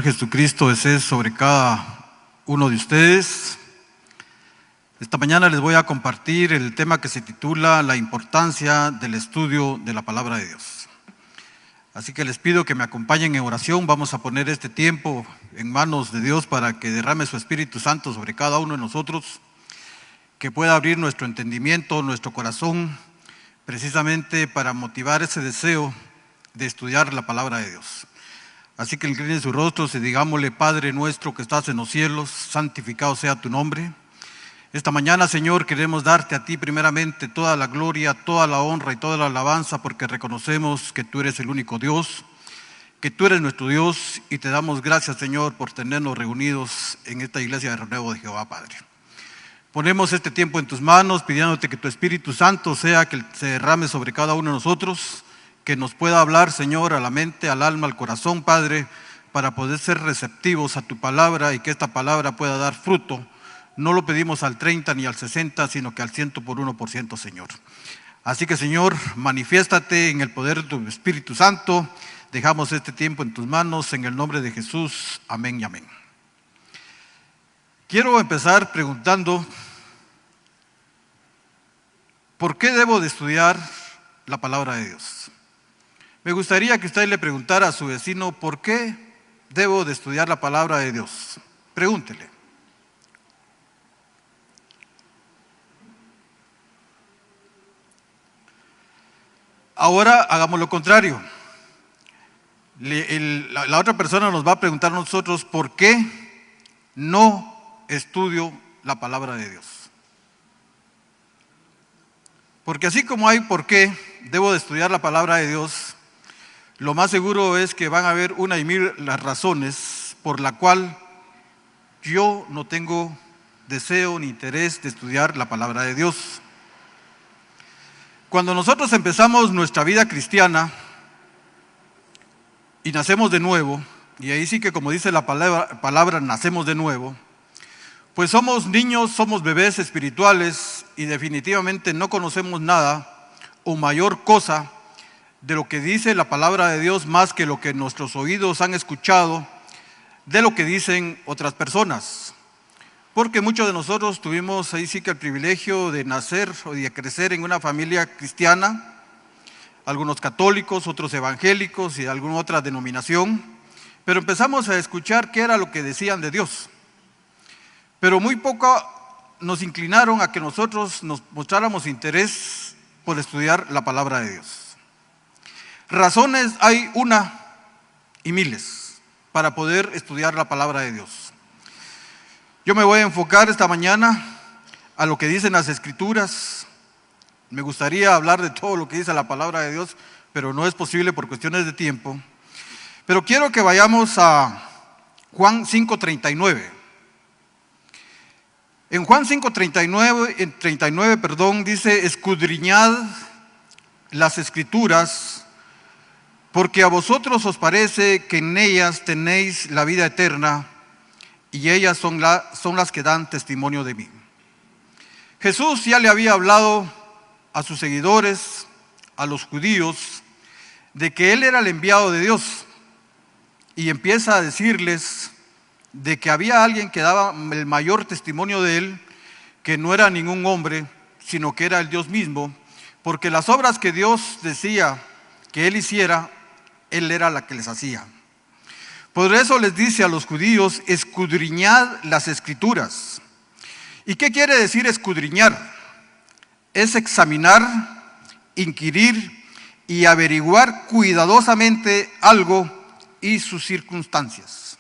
Jesucristo esté sobre cada uno de ustedes. Esta mañana les voy a compartir el tema que se titula La importancia del estudio de la palabra de Dios. Así que les pido que me acompañen en oración. Vamos a poner este tiempo en manos de Dios para que derrame su Espíritu Santo sobre cada uno de nosotros, que pueda abrir nuestro entendimiento, nuestro corazón, precisamente para motivar ese deseo de estudiar la palabra de Dios. Así que incline sus rostros y digámosle: Padre nuestro que estás en los cielos, santificado sea tu nombre. Esta mañana, Señor, queremos darte a ti primeramente toda la gloria, toda la honra y toda la alabanza, porque reconocemos que tú eres el único Dios, que tú eres nuestro Dios, y te damos gracias, Señor, por tenernos reunidos en esta iglesia de Renuevo de Jehová, Padre. Ponemos este tiempo en tus manos, pidiéndote que tu Espíritu Santo sea que se derrame sobre cada uno de nosotros, que nos pueda hablar, Señor, a la mente, al alma, al corazón, Padre, para poder ser receptivos a tu palabra y que esta palabra pueda dar fruto. No lo pedimos al 30 ni al 60, sino que al 100%, Señor. Así que, Señor, manifiéstate en el poder de tu Espíritu Santo. Dejamos este tiempo en tus manos, en el nombre de Jesús. Amén y amén. Quiero empezar preguntando: ¿por qué debo de estudiar la palabra de Dios? Me gustaría que usted le preguntara a su vecino: ¿por qué debo de estudiar la palabra de Dios? Pregúntele. Ahora hagamos lo contrario. La otra persona nos va a preguntar a nosotros: ¿por qué no estudio la palabra de Dios? Porque así como hay por qué debo de estudiar la palabra de Dios, lo más seguro es que van a haber una y mil las razones por la cual yo no tengo deseo ni interés de estudiar la palabra de Dios. Cuando nosotros empezamos nuestra vida cristiana y nacemos de nuevo, y ahí sí que, como dice la palabra nacemos de nuevo, pues somos niños, somos bebés espirituales y definitivamente no conocemos nada o mayor cosa de lo que dice la palabra de Dios más que lo que nuestros oídos han escuchado de lo que dicen otras personas. Porque muchos de nosotros tuvimos ahí sí que el privilegio de nacer o de crecer en una familia cristiana, algunos católicos, otros evangélicos y alguna otra denominación, pero empezamos a escuchar qué era lo que decían de Dios. Pero muy poco nos inclinaron a que nosotros nos mostráramos interés por estudiar la palabra de Dios. Razones hay una y miles para poder estudiar la palabra de Dios. Yo me voy a enfocar esta mañana a lo que dicen las Escrituras. Me gustaría hablar de todo lo que dice la palabra de Dios, pero no es posible por cuestiones de tiempo. Pero quiero que vayamos a Juan 5:39. En Juan 5:39 dice: escudriñad las Escrituras, porque a vosotros os parece que en ellas tenéis la vida eterna, y ellas son las que dan testimonio de mí. Jesús ya le había hablado a sus seguidores, a los judíos, de que Él era el enviado de Dios, y empieza a decirles de que había alguien que daba el mayor testimonio de Él, que no era ningún hombre, sino que era el Dios mismo, porque las obras que Dios decía que Él hiciera, Él era la que les hacía. Por eso les dice a los judíos: escudriñad las Escrituras. ¿Y qué quiere decir escudriñar? Es examinar, inquirir y averiguar cuidadosamente algo y sus circunstancias.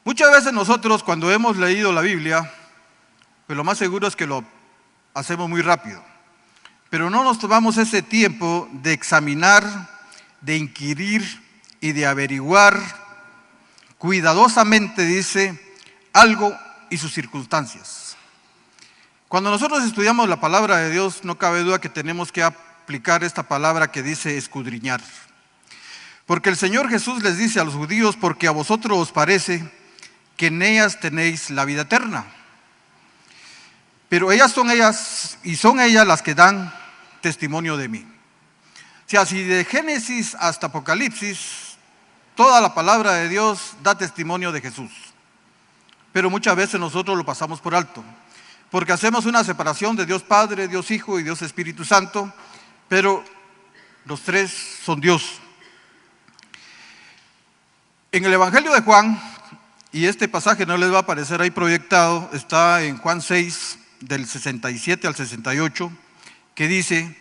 Muchas veces nosotros, cuando hemos leído la Biblia, pues lo más seguro es que lo hacemos muy rápido, pero no nos tomamos ese tiempo de examinar, de inquirir y de averiguar cuidadosamente, dice, algo y sus circunstancias. Cuando nosotros estudiamos la palabra de Dios, no cabe duda que tenemos que aplicar esta palabra que dice escudriñar. Porque el Señor Jesús les dice a los judíos: porque a vosotros os parece que en ellas tenéis la vida eterna. Pero son ellas las que dan testimonio de mí. O sea, si de Génesis hasta Apocalipsis toda la palabra de Dios da testimonio de Jesús. Pero muchas veces nosotros lo pasamos por alto, porque hacemos una separación de Dios Padre, Dios Hijo y Dios Espíritu Santo, pero los tres son Dios. En el Evangelio de Juan, y este pasaje no les va a aparecer ahí proyectado, está en Juan 6, del 67 al 68, que dice: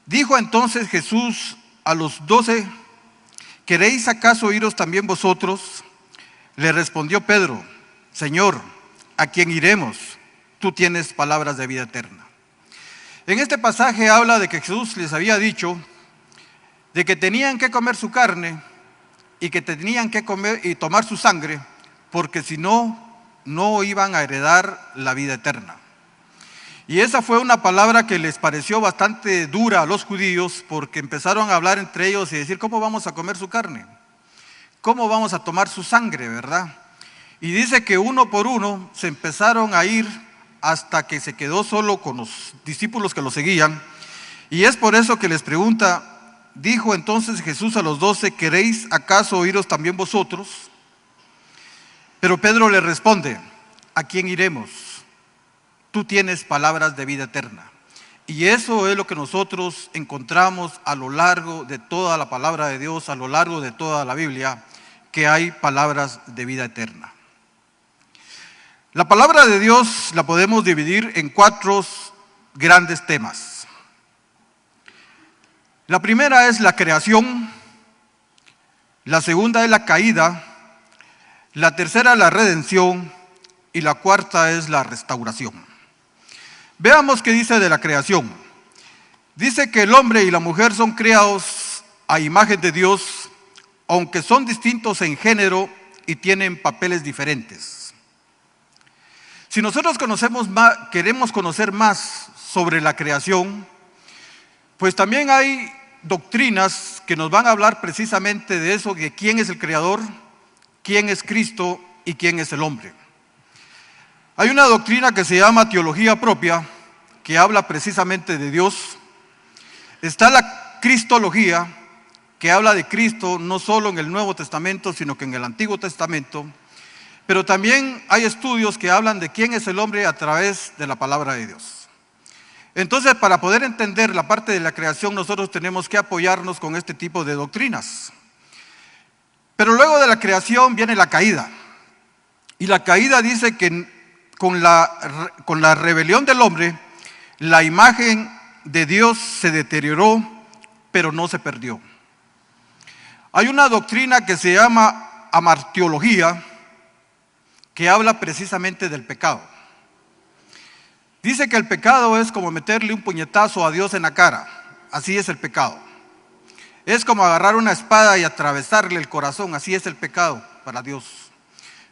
dijo entonces Jesús a los 12, ¿queréis acaso iros también vosotros? Le respondió Pedro: Señor, ¿a quién iremos? Tú tienes palabras de vida eterna. En este pasaje habla de que Jesús les había dicho de que tenían que comer su carne y que tenían que comer y tomar su sangre, porque si no, no iban a heredar la vida eterna. Y esa fue una palabra que les pareció bastante dura a los judíos, porque empezaron a hablar entre ellos y decir: ¿cómo vamos a comer su carne? ¿Cómo vamos a tomar su sangre, verdad? Y dice que uno por uno se empezaron a ir hasta que se quedó solo con los discípulos que lo seguían. Y es por eso que les pregunta: dijo entonces Jesús a los 12, ¿queréis acaso iros también vosotros? Pero Pedro le responde: ¿a quién iremos? Tú tienes palabras de vida eterna. Y eso es lo que nosotros encontramos a lo largo de toda la palabra de Dios, a lo largo de toda la Biblia, que hay palabras de vida eterna. La palabra de Dios la podemos dividir en 4 grandes temas. La primera es la creación, la segunda es la caída, la tercera es la redención y la cuarta es la restauración. Veamos qué dice de la creación. Dice que el hombre y la mujer son creados a imagen de Dios, aunque son distintos en género y tienen papeles diferentes. Si nosotros queremos conocer más sobre la creación, pues también hay doctrinas que nos van a hablar precisamente de eso, de quién es el creador, quién es Cristo y quién es el hombre. Hay una doctrina que se llama teología propia, que habla precisamente de Dios. Está la cristología, que habla de Cristo no solo en el Nuevo Testamento, sino que en el Antiguo Testamento. Pero también hay estudios que hablan de quién es el hombre a través de la palabra de Dios. Entonces, para poder entender la parte de la creación, nosotros tenemos que apoyarnos con este tipo de doctrinas. Pero luego de la creación viene la caída. Y la caída dice que con la rebelión del hombre, la imagen de Dios se deterioró, pero no se perdió. Hay una doctrina que se llama amartiología, que habla precisamente del pecado. Dice que el pecado es como meterle un puñetazo a Dios en la cara. Así es el pecado. Es como agarrar una espada y atravesarle el corazón. Así es el pecado para Dios.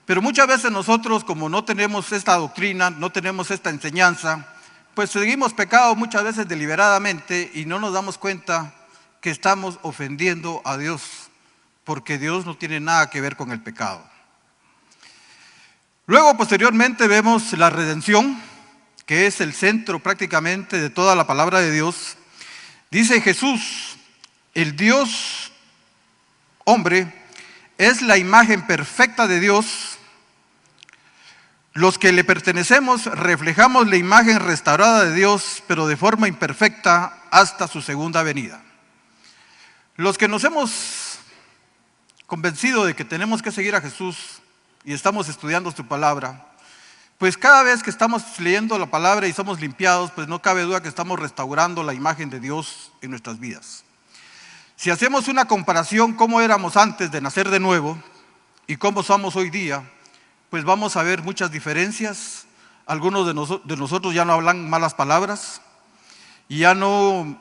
Pero muchas veces nosotros, como no tenemos esta doctrina, no tenemos esta enseñanza, pues seguimos pecado muchas veces deliberadamente y no nos damos cuenta que estamos ofendiendo a Dios, porque Dios no tiene nada que ver con el pecado. Luego, posteriormente, vemos la redención, que es el centro prácticamente de toda la palabra de Dios. Dice Jesús: el Dios hombre es la imagen perfecta de Dios. Los que le pertenecemos reflejamos la imagen restaurada de Dios, pero de forma imperfecta hasta su segunda venida. Los que nos hemos convencido de que tenemos que seguir a Jesús y estamos estudiando su palabra, pues cada vez que estamos leyendo la palabra y somos limpiados, pues no cabe duda que estamos restaurando la imagen de Dios en nuestras vidas. Si hacemos una comparación cómo éramos antes de nacer de nuevo y cómo somos hoy día, pues vamos a ver muchas diferencias. Algunos de nosotros ya no hablan malas palabras, y ya no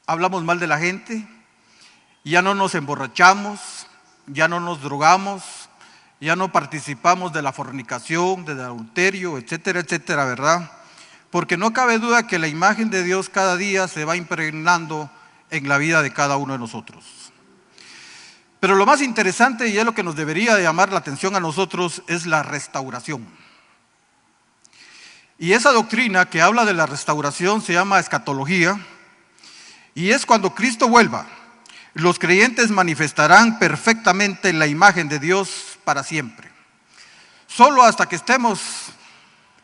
hablamos mal de la gente, ya no nos emborrachamos, ya no nos drogamos, ya no participamos de la fornicación, del adulterio, etcétera, etcétera, ¿verdad? Porque no cabe duda que la imagen de Dios cada día se va impregnando en la vida de cada uno de nosotros. Pero lo más interesante, y es lo que nos debería llamar la atención a nosotros, es la restauración. Y esa doctrina que habla de la restauración se llama escatología, y es cuando Cristo vuelva. los creyentes manifestarán perfectamente la imagen de Dios para siempre. Solo hasta que estemos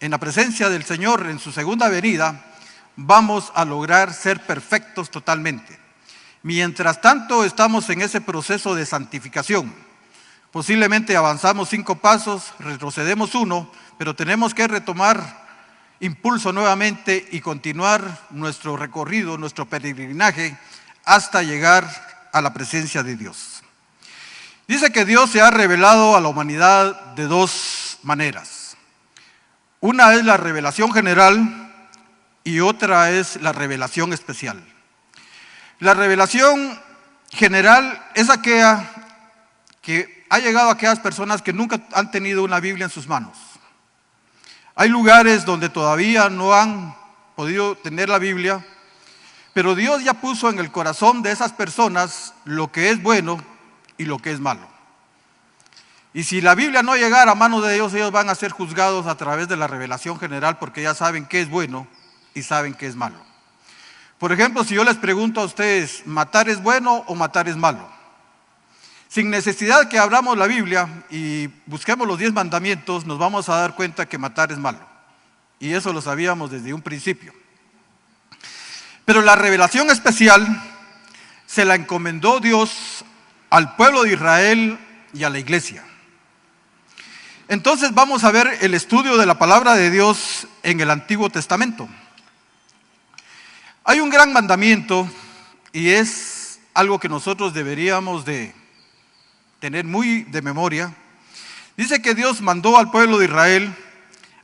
en la presencia del Señor en su segunda venida, vamos a lograr ser perfectos totalmente. Mientras tanto, estamos en ese proceso de santificación. Posiblemente avanzamos 5 pasos, retrocedemos 1, pero tenemos que retomar impulso nuevamente y continuar nuestro recorrido, nuestro peregrinaje, hasta llegar a la presencia de Dios. Dice que Dios se ha revelado a la humanidad de 2 maneras. Una es la revelación general y otra es la revelación especial. La revelación general es aquella que ha llegado a aquellas personas que nunca han tenido una Biblia en sus manos. Hay lugares donde todavía no han podido tener la Biblia, pero Dios ya puso en el corazón de esas personas lo que es bueno y lo que es malo. Y si la Biblia no llegara a manos de ellos, ellos van a ser juzgados a través de la revelación general, porque ya saben qué es bueno y saben qué es malo. Por ejemplo, si yo les pregunto a ustedes, ¿matar es bueno o matar es malo? Sin necesidad que abramos la Biblia y busquemos los 10 mandamientos, nos vamos a dar cuenta que matar es malo. Y eso lo sabíamos desde un principio. Pero la revelación especial se la encomendó Dios al pueblo de Israel y a la iglesia. Entonces vamos a ver el estudio de la palabra de Dios en el Antiguo Testamento. Hay un gran mandamiento y es algo que nosotros deberíamos de tener muy de memoria. Dice que Dios mandó al pueblo de Israel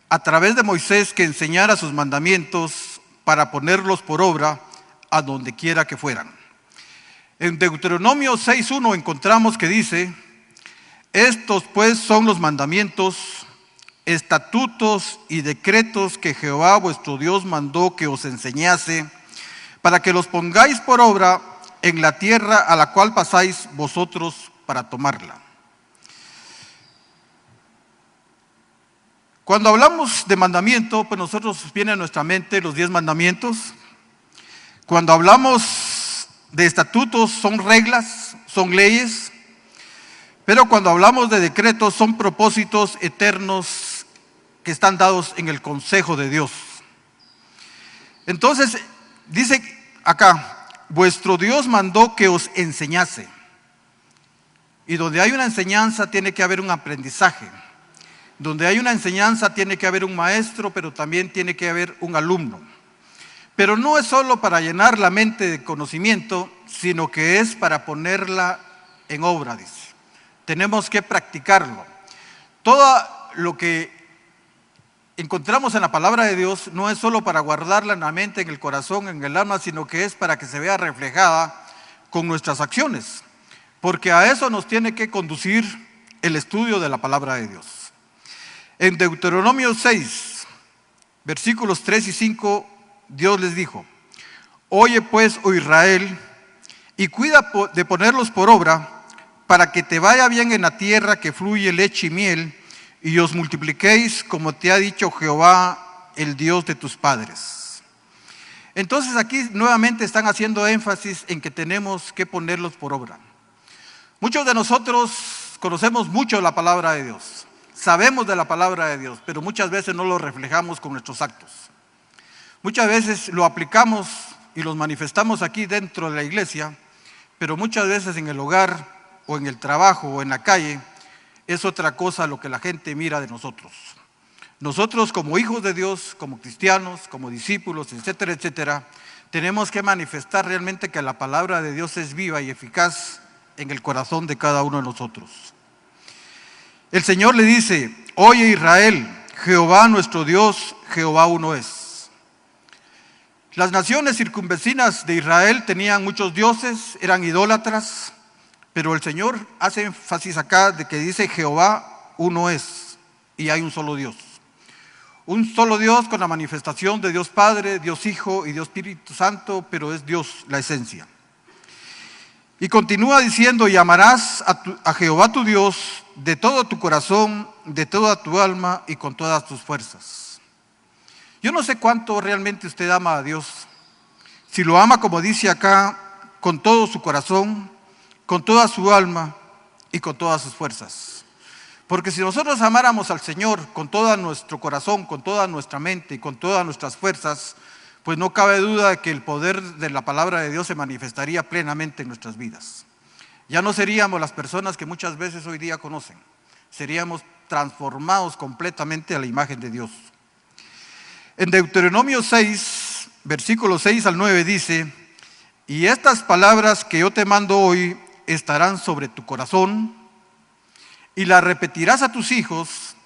a través de Moisés que enseñara sus mandamientos para ponerlos por obra a donde quiera que fueran. En Deuteronomio 6:1 encontramos que dice: estos pues son los mandamientos, estatutos y decretos que Jehová vuestro Dios mandó que os enseñase, para que los pongáis por obra en la tierra a la cual pasáis vosotros para tomarla. Cuando hablamos de mandamiento, pues nosotros viene a nuestra mente los 10 mandamientos. Cuando hablamos de estatutos, son reglas, son leyes. Pero cuando hablamos de decretos, son propósitos eternos que están dados en el consejo de Dios. Entonces, dice acá, vuestro Dios mandó que os enseñase. Y donde hay una enseñanza tiene que haber un aprendizaje. Donde hay una enseñanza tiene que haber un maestro, pero también tiene que haber un alumno. Pero no es solo para llenar la mente de conocimiento, sino que es para ponerla en obra, dice. Tenemos que practicarlo. Todo lo que encontramos en la palabra de Dios no es solo para guardarla en la mente, en el corazón, en el alma, sino que es para que se vea reflejada con nuestras acciones. Porque a eso nos tiene que conducir el estudio de la palabra de Dios. En Deuteronomio 6, versículos 3 y 5, Dios les dijo: oye pues, oh Israel, y cuida de ponerlos por obra, para que te vaya bien en la tierra que fluye leche y miel, y os multipliquéis como te ha dicho Jehová, el Dios de tus padres. Entonces aquí nuevamente están haciendo énfasis en que tenemos que ponerlos por obra. Muchos de nosotros conocemos mucho la palabra de Dios, sabemos de la palabra de Dios, pero muchas veces no lo reflejamos con nuestros actos. Muchas veces lo aplicamos y los manifestamos aquí dentro de la iglesia, pero muchas veces en el hogar o en el trabajo o en la calle es otra cosa lo que la gente mira de nosotros. Nosotros como hijos de Dios, como cristianos, como discípulos, etcétera, etcétera, tenemos que manifestar realmente que la palabra de Dios es viva y eficaz en el corazón de cada uno de nosotros. El Señor le dice: oye Israel, Jehová nuestro Dios, Jehová uno es. Las naciones circunvecinas de Israel tenían muchos dioses, eran idólatras, pero el Señor hace énfasis acá de que dice Jehová uno es, y hay un solo Dios. Un solo Dios con la manifestación de Dios Padre, Dios Hijo y Dios Espíritu Santo, pero es Dios la esencia. Y continúa diciendo: y amarás a Jehová tu Dios de todo tu corazón, de toda tu alma y con todas tus fuerzas. Yo no sé cuánto realmente usted ama a Dios. Si lo ama, como dice acá, con todo su corazón, con toda su alma y con todas sus fuerzas. Porque si nosotros amáramos al Señor con todo nuestro corazón, con toda nuestra mente y con todas nuestras fuerzas, pues no cabe duda de que el poder de la palabra de Dios se manifestaría plenamente en nuestras vidas. Ya no seríamos las personas que muchas veces hoy día conocen, seríamos transformados completamente a la imagen de Dios. En Deuteronomio 6, versículos 6 al 9 dice: y estas palabras que yo te mando hoy estarán sobre tu corazón, y las repetirás a tus hijos,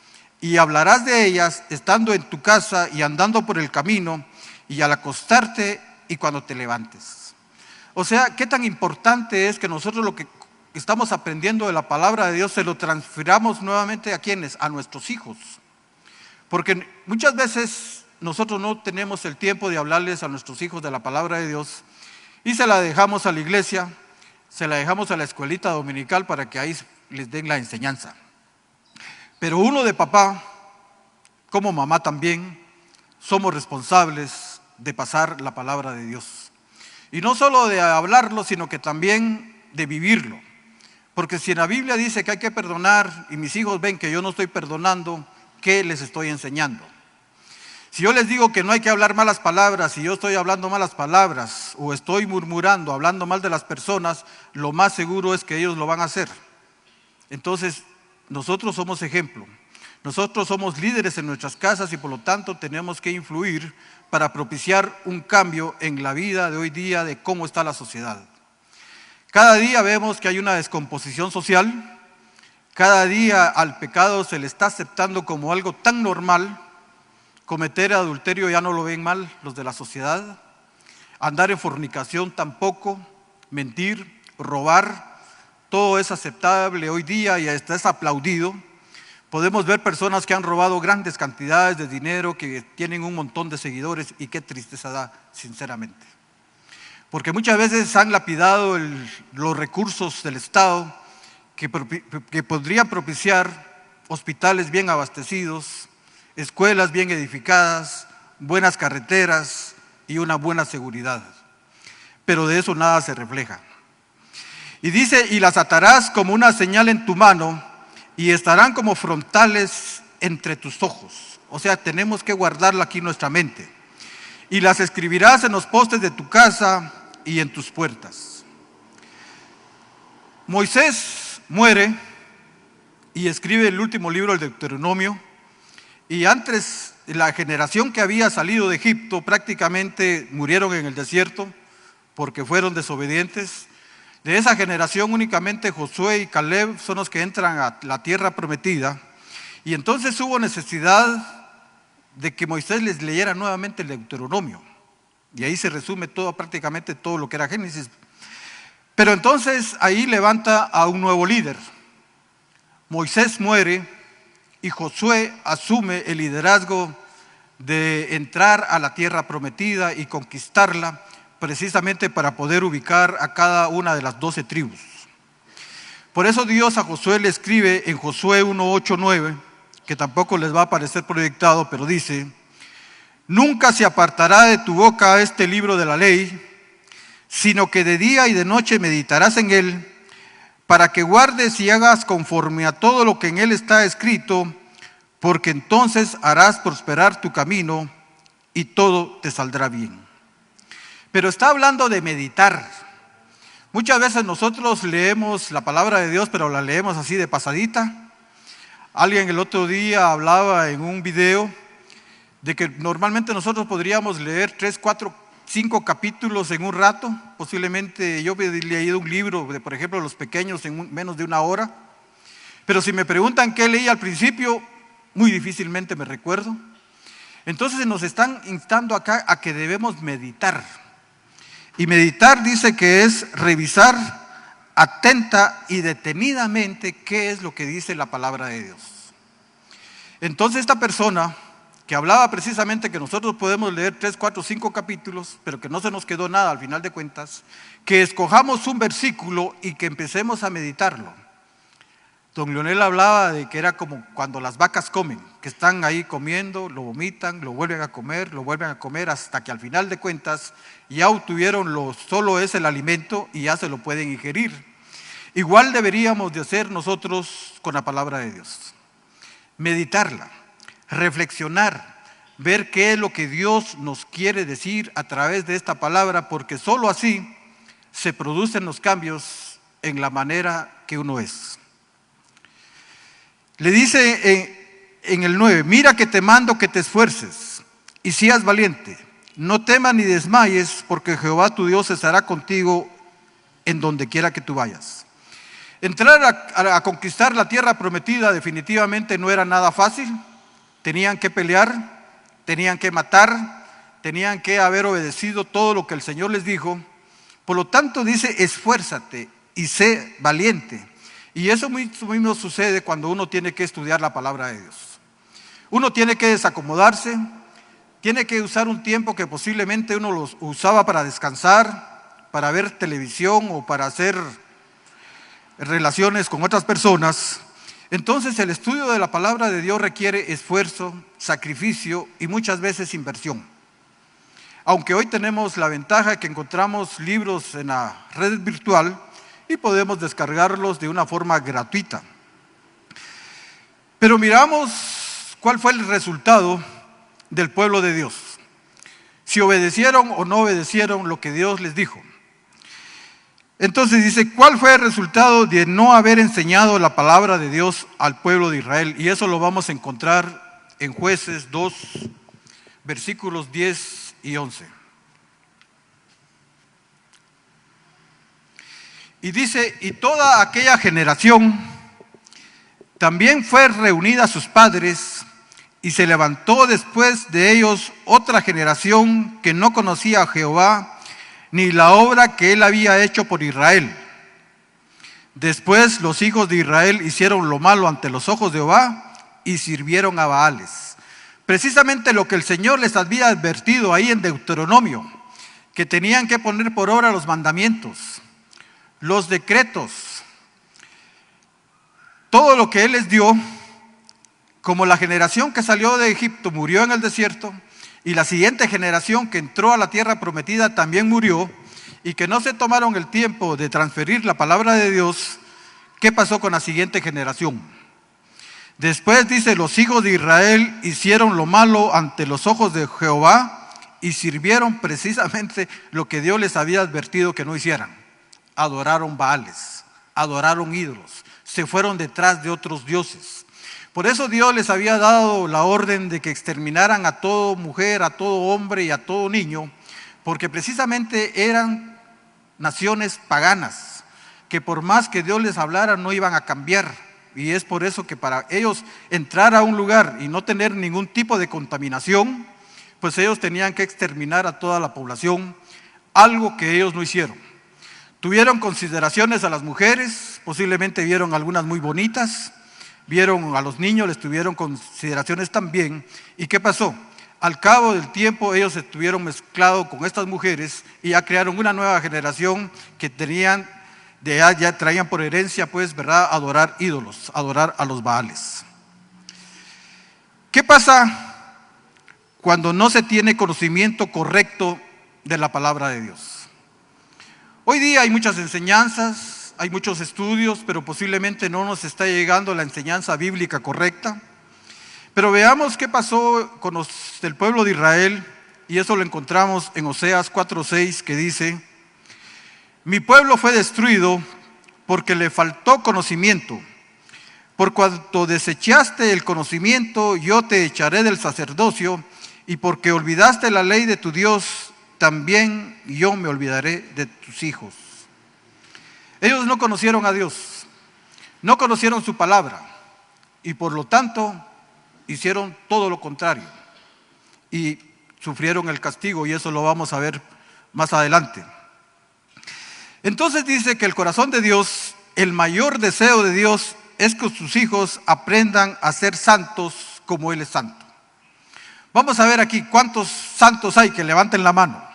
y hablarás de ellas estando en tu casa y andando por el camino, y al acostarte y cuando te levantes. O sea, qué tan importante es que nosotros lo que estamos aprendiendo de la palabra de Dios se lo transfiramos nuevamente a ¿quiénes? A nuestros hijos. Porque muchas veces nosotros no tenemos el tiempo de hablarles a nuestros hijos de la palabra de Dios y se la dejamos a la iglesia, se la dejamos a la escuelita dominical para que ahí les den la enseñanza. Pero uno de papá, como mamá también, somos responsables de pasar la palabra de Dios. Y no solo de hablarlo, sino que también de vivirlo. Porque si en la Biblia dice que hay que perdonar y mis hijos ven que yo no estoy perdonando, ¿qué les estoy enseñando? Si yo les digo que no hay que hablar malas palabras y yo estoy hablando malas palabras o estoy murmurando, hablando mal de las personas, lo más seguro es que ellos lo van a hacer. Entonces, nosotros somos ejemplo. Nosotros somos líderes en nuestras casas y por lo tanto tenemos que influir para propiciar un cambio en la vida de hoy día de cómo está la sociedad. Cada día vemos que hay una descomposición social, cada día al pecado se le está aceptando como algo tan normal. Cometer adulterio ya no lo ven mal los de la sociedad, andar en fornicación tampoco, mentir, robar, todo es aceptable hoy día y hasta es aplaudido. Podemos ver personas que han robado grandes cantidades de dinero, que tienen un montón de seguidores y qué tristeza da, sinceramente. Porque muchas veces han lapidado los recursos del Estado que podrían propiciar hospitales bien abastecidos, escuelas bien edificadas, buenas carreteras y una buena seguridad. Pero de eso nada se refleja. Y dice, y las atarás como una señal en tu mano y estarán como frontales entre tus ojos. O sea, tenemos que guardarla aquí en nuestra mente. Y las escribirás en los postes de tu casa y en tus puertas. Moisés muere y escribe el último libro del Deuteronomio. Y antes, la generación que había salido de Egipto prácticamente murieron en el desierto porque fueron desobedientes. De esa generación únicamente Josué y Caleb son los que entran a la tierra prometida. Y entonces hubo necesidad de que Moisés les leyera nuevamente el Deuteronomio. Y ahí se resume prácticamente todo lo que era Génesis. Pero entonces ahí levanta a un nuevo líder. Moisés muere y Josué asume el liderazgo de entrar a la tierra prometida y conquistarla, precisamente para poder ubicar a cada una de las 12 tribus. Por eso Dios a Josué le escribe en Josué 1:8-9, que tampoco les va a aparecer proyectado, pero dice: nunca se apartará de tu boca este libro de la ley, sino que de día y de noche meditarás en él, para que guardes y hagas conforme a todo lo que en él está escrito, porque entonces harás prosperar tu camino y todo te saldrá bien. Pero está hablando de meditar. Muchas veces nosotros leemos la palabra de Dios, pero la leemos así de pasadita. Alguien el otro día hablaba en un video de que normalmente nosotros podríamos leer 3, 4, 5 capítulos en un rato. Posiblemente yo he leído un libro de, por ejemplo, Los Pequeños en menos de una hora. Pero si me preguntan qué leí al principio, muy difícilmente me recuerdo. Entonces nos están instando acá a que debemos meditar. Y meditar dice que es revisar atenta y detenidamente qué es lo que dice la palabra de Dios. Entonces esta persona que hablaba precisamente que nosotros podemos leer 3, 4, 5 capítulos, pero que no se nos quedó nada al final de cuentas, que escojamos un versículo y que empecemos a meditarlo. Don Leonel hablaba de que era como cuando las vacas comen, que están ahí comiendo, lo vomitan, lo vuelven a comer, hasta que al final de cuentas ya obtuvieron solo es el alimento y ya se lo pueden ingerir. Igual deberíamos de hacer nosotros con la palabra de Dios. Meditarla, reflexionar, ver qué es lo que Dios nos quiere decir a través de esta palabra, porque solo así se producen los cambios en la manera que uno es. Le dice en el 9, mira que te mando que te esfuerces y seas valiente. No temas ni desmayes, porque Jehová tu Dios estará contigo en donde quiera que tú vayas. Entrar a conquistar la tierra prometida definitivamente no era nada fácil. Tenían que pelear, tenían que matar, tenían que haber obedecido todo lo que el Señor les dijo. Por lo tanto dice, esfuérzate y sé valiente. Y eso mismo sucede cuando uno tiene que estudiar la palabra de Dios. Uno tiene que desacomodarse, tiene que usar un tiempo que posiblemente uno lo usaba para descansar, para ver televisión o para hacer relaciones con otras personas. Entonces el estudio de la palabra de Dios requiere esfuerzo, sacrificio y muchas veces inversión. Aunque hoy tenemos la ventaja de que encontramos libros en la red virtual y podemos descargarlos de una forma gratuita. Pero miramos cuál fue el resultado del pueblo de Dios. Si obedecieron o no obedecieron lo que Dios les dijo. Entonces dice, ¿cuál fue el resultado de no haber enseñado la palabra de Dios al pueblo de Israel? Y eso lo vamos a encontrar en Jueces 2, versículos 10 y 11. Y dice, y toda aquella generación también fue reunida a sus padres, y se levantó después de ellos otra generación que no conocía a Jehová, ni la obra que él había hecho por Israel. Después los hijos de Israel hicieron lo malo ante los ojos de Jehová y sirvieron a Baales. Precisamente lo que el Señor les había advertido ahí en Deuteronomio, que tenían que poner por obra los mandamientos, los decretos, todo lo que Él les dio. Como la generación que salió de Egipto murió en el desierto, y la siguiente generación que entró a la tierra prometida también murió, y que no se tomaron el tiempo de transferir la palabra de Dios, ¿qué pasó con la siguiente generación? Después dice, los hijos de Israel hicieron lo malo ante los ojos de Jehová y sirvieron precisamente lo que Dios les había advertido que no hicieran. Adoraron Baales, adoraron ídolos, se fueron detrás de otros dioses. Por eso Dios les había dado la orden de que exterminaran a toda mujer, a todo hombre y a todo niño, porque precisamente eran naciones paganas, que por más que Dios les hablara no iban a cambiar. Y es por eso que para ellos entrar a un lugar y no tener ningún tipo de contaminación, pues ellos tenían que exterminar a toda la población, algo que ellos no hicieron. Tuvieron consideraciones a las mujeres, posiblemente vieron algunas muy bonitas, vieron a los niños, les tuvieron consideraciones también. ¿Y qué pasó? Al cabo del tiempo ellos estuvieron mezclados con estas mujeres y ya crearon una nueva generación que tenían, ya traían por herencia, pues, ¿verdad?, adorar ídolos, adorar a los Baales. ¿Qué pasa cuando no se tiene conocimiento correcto de la palabra de Dios? Hoy día hay muchas enseñanzas, hay muchos estudios, pero posiblemente no nos está llegando la enseñanza bíblica correcta. Pero veamos qué pasó con el pueblo de Israel, y eso lo encontramos en Oseas 4:6, que dice, mi pueblo fue destruido porque le faltó conocimiento. Por cuanto desechaste el conocimiento, yo te echaré del sacerdocio, y porque olvidaste la ley de tu Dios, también yo me olvidaré de tus hijos. Ellos no conocieron a Dios, no conocieron su palabra, y por lo tanto hicieron todo lo contrario y sufrieron el castigo, y eso lo vamos a ver más adelante. Entonces dice que el corazón de Dios, el mayor deseo de Dios es que sus hijos aprendan a ser santos como Él es santo. Vamos a ver aquí cuántos santos hay, que levanten la mano.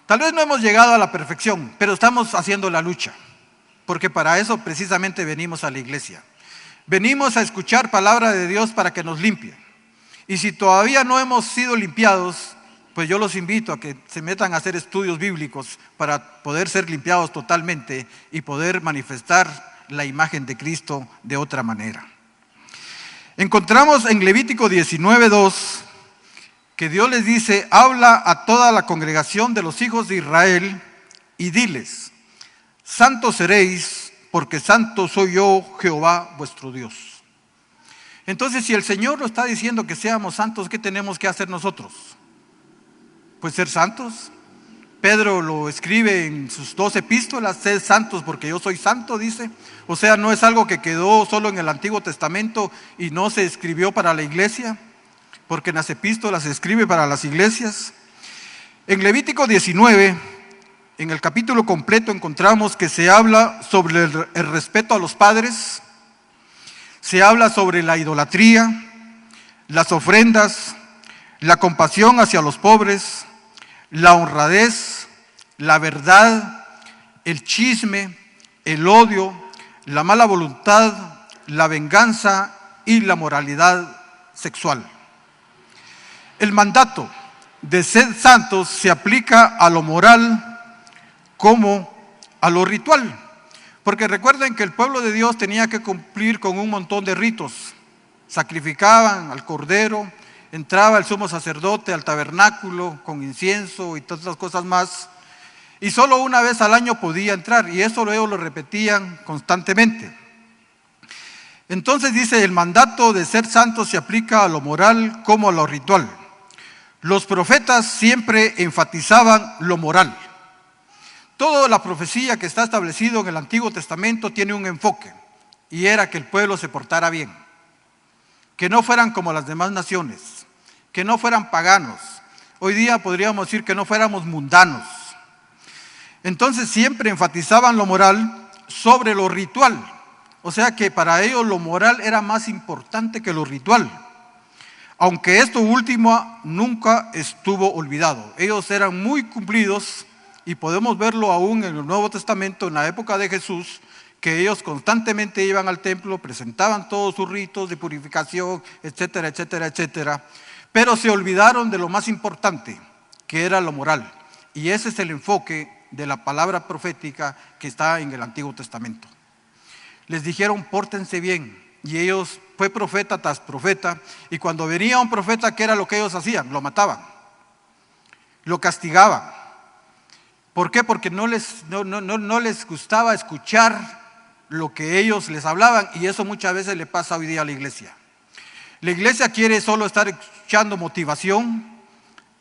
Tal vez no hemos llegado a la perfección, pero estamos haciendo la lucha, porque para eso precisamente venimos a la iglesia. Venimos a escuchar palabra de Dios para que nos limpie. Y si todavía no hemos sido limpiados, pues yo los invito a que se metan a hacer estudios bíblicos para poder ser limpiados totalmente y poder manifestar la imagen de Cristo de otra manera. Encontramos en Levítico 19:2 que Dios les dice: habla a toda la congregación de los hijos de Israel y diles: santos seréis, porque santo soy yo, Jehová vuestro Dios. Entonces, si el Señor nos está diciendo que seamos santos, ¿qué tenemos que hacer nosotros? Pues ser santos. Pedro lo escribe en sus 2 epístolas: sed santos porque yo soy santo, dice. O sea, no es algo que quedó solo en el Antiguo Testamento y no se escribió para la iglesia, porque en las epístolas se escribe para las iglesias. En Levítico 19, en el capítulo completo, encontramos que se habla sobre el respeto a los padres, se habla sobre la idolatría, las ofrendas, la compasión hacia los pobres, la honradez, la verdad, el chisme, el odio, la mala voluntad, la venganza y la moralidad sexual. El mandato de ser santos se aplica a lo moral como a lo ritual, porque recuerden que el pueblo de Dios tenía que cumplir con un montón de ritos. Sacrificaban al cordero, entraba el sumo sacerdote al tabernáculo con incienso y todas las cosas más, y solo una vez al año podía entrar, y eso luego lo repetían constantemente. Entonces dice: el mandato de ser santos se aplica a lo moral como a lo ritual. Los profetas siempre enfatizaban lo moral. Toda la profecía que está establecido en el Antiguo Testamento tiene un enfoque, y era que el pueblo se portara bien, que no fueran como las demás naciones, que no fueran paganos. Hoy día podríamos decir que no fuéramos mundanos. Entonces siempre enfatizaban lo moral sobre lo ritual. O sea que para ellos lo moral era más importante que lo ritual. Aunque esto último nunca estuvo olvidado. Ellos eran muy cumplidos, y podemos verlo aún en el Nuevo Testamento, en la época de Jesús, que ellos constantemente iban al templo, presentaban todos sus ritos de purificación, etcétera, etcétera, etcétera. Pero se olvidaron de lo más importante, que era lo moral. Y ese es el enfoque de la palabra profética que está en el Antiguo Testamento. Les dijeron: pórtense bien. Y ellos, fue profeta tras profeta, y cuando venía un profeta, ¿qué era lo que ellos hacían? Lo mataban, lo castigaban. ¿Por qué? Porque no les gustaba escuchar lo que ellos les hablaban, y eso muchas veces le pasa hoy día a la iglesia. La iglesia quiere solo estar escuchando motivación,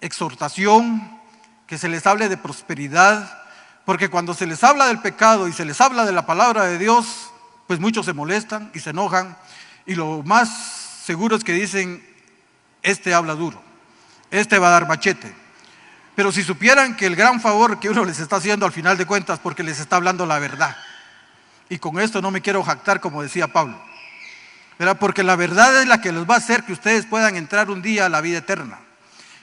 exhortación, que se les hable de prosperidad, porque cuando se les habla del pecado y se les habla de la palabra de Dios, pues muchos se molestan y se enojan, y lo más seguro es que dicen: este habla duro, este va a dar machete. Pero si supieran que el gran favor que uno les está haciendo al final de cuentas, porque les está hablando la verdad. Y con esto no me quiero jactar, como decía Pablo, ¿verdad? Porque la verdad es la que les va a hacer que ustedes puedan entrar un día a la vida eterna.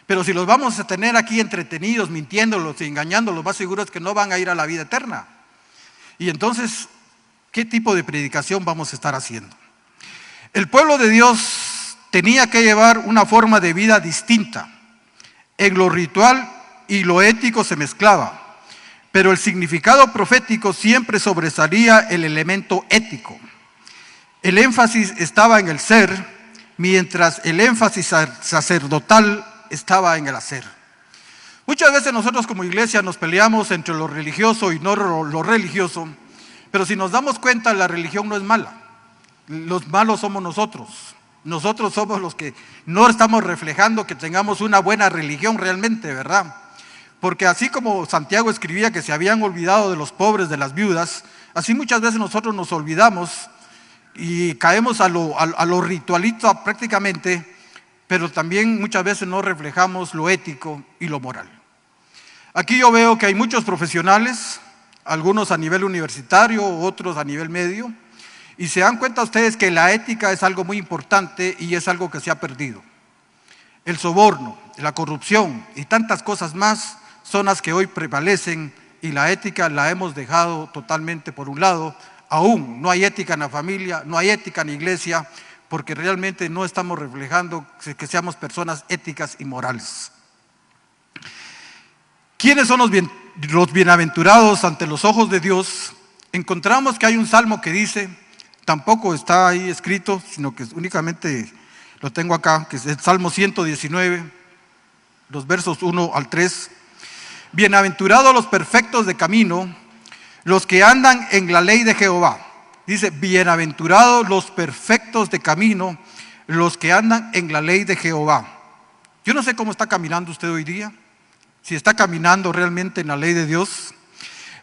Pero si los vamos a tener aquí entretenidos, mintiéndolos y engañándolos, más seguro es que no van a ir a la vida eterna. Y entonces, ¿qué tipo de predicación vamos a estar haciendo? El pueblo de Dios tenía que llevar una forma de vida distinta. En lo ritual y lo ético se mezclaba, pero el significado profético siempre sobresalía el elemento ético. El énfasis estaba en el ser, mientras el énfasis sacerdotal estaba en el hacer. Muchas veces nosotros como iglesia nos peleamos entre lo religioso y no lo religioso, pero si nos damos cuenta, la religión no es mala. Los malos somos nosotros. Nosotros somos los que no estamos reflejando que tengamos una buena religión realmente, ¿verdad? Porque así como Santiago escribía que se habían olvidado de los pobres, de las viudas, así muchas veces nosotros nos olvidamos y caemos a lo ritualito prácticamente, pero también muchas veces no reflejamos lo ético y lo moral. Aquí yo veo que hay muchos profesionales, algunos a nivel universitario, otros a nivel medio, y se dan cuenta ustedes que la ética es algo muy importante y es algo que se ha perdido. El soborno, la corrupción y tantas cosas más son las que hoy prevalecen, y la ética la hemos dejado totalmente por un lado. Aún no hay ética en la familia, no hay ética en la iglesia, porque realmente no estamos reflejando que seamos personas éticas y morales. ¿Quiénes son los bienaventurados ante los ojos de Dios? Encontramos que hay un salmo que dice, tampoco está ahí escrito, sino que únicamente lo tengo acá, que es el Salmo 119, los versos 1 al 3. Bienaventurados los perfectos de camino, los que andan en la ley de Jehová. Dice, bienaventurados los perfectos de camino, los que andan en la ley de Jehová. Yo no sé cómo está caminando usted hoy día, si está caminando realmente en la ley de Dios.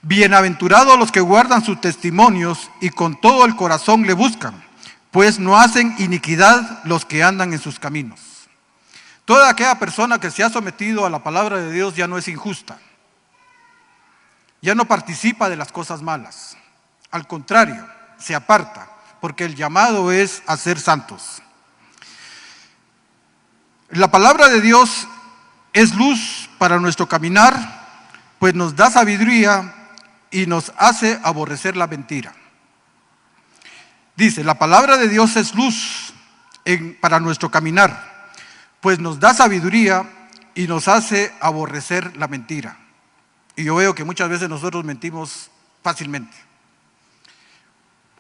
Bienaventurados los que guardan sus testimonios y con todo el corazón le buscan, pues no hacen iniquidad los que andan en sus caminos. Toda aquella persona que se ha sometido a la palabra de Dios ya no es injusta, ya no participa de las cosas malas, al contrario, se aparta, porque el llamado es a ser santos. La palabra de Dios es luz para nuestro caminar, pues nos da sabiduría y nos hace aborrecer la mentira. Dice, la palabra de Dios es luz para nuestro caminar, pues nos da sabiduría y nos hace aborrecer la mentira. Y yo veo que muchas veces nosotros mentimos fácilmente.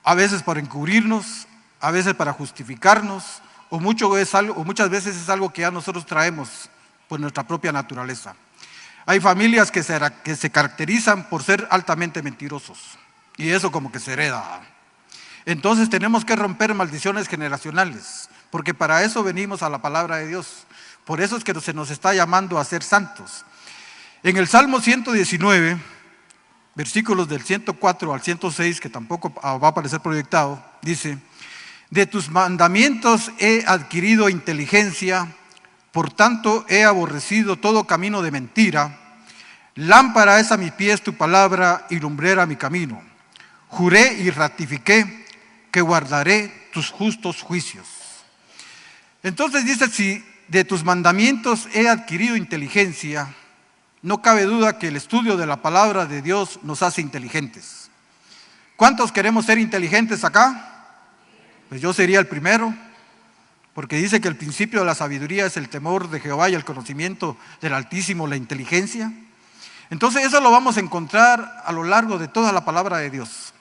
A veces para encubrirnos, a veces para justificarnos, o muchas veces es algo que ya nosotros traemos por nuestra propia naturaleza. Hay familias que se caracterizan por ser altamente mentirosos, y eso como que se hereda. Entonces tenemos que romper maldiciones generacionales, porque para eso venimos a la palabra de Dios. Por eso es que se nos está llamando a ser santos. En el Salmo 119, versículos del 104 al 106, que tampoco va a aparecer proyectado, dice, de tus mandamientos he adquirido inteligencia, por tanto he aborrecido todo camino de mentira. Lámpara es a mis pies tu palabra y lumbrera mi camino. Juré y ratifiqué que guardaré tus justos juicios. Entonces dice, si de tus mandamientos he adquirido inteligencia, no cabe duda que el estudio de la palabra de Dios nos hace inteligentes. ¿Cuántos queremos ser inteligentes acá? Pues yo sería el primero, porque dice que el principio de la sabiduría es el temor de Jehová y el conocimiento del Altísimo, la inteligencia. Entonces eso lo vamos a encontrar a lo largo de toda la palabra de Dios.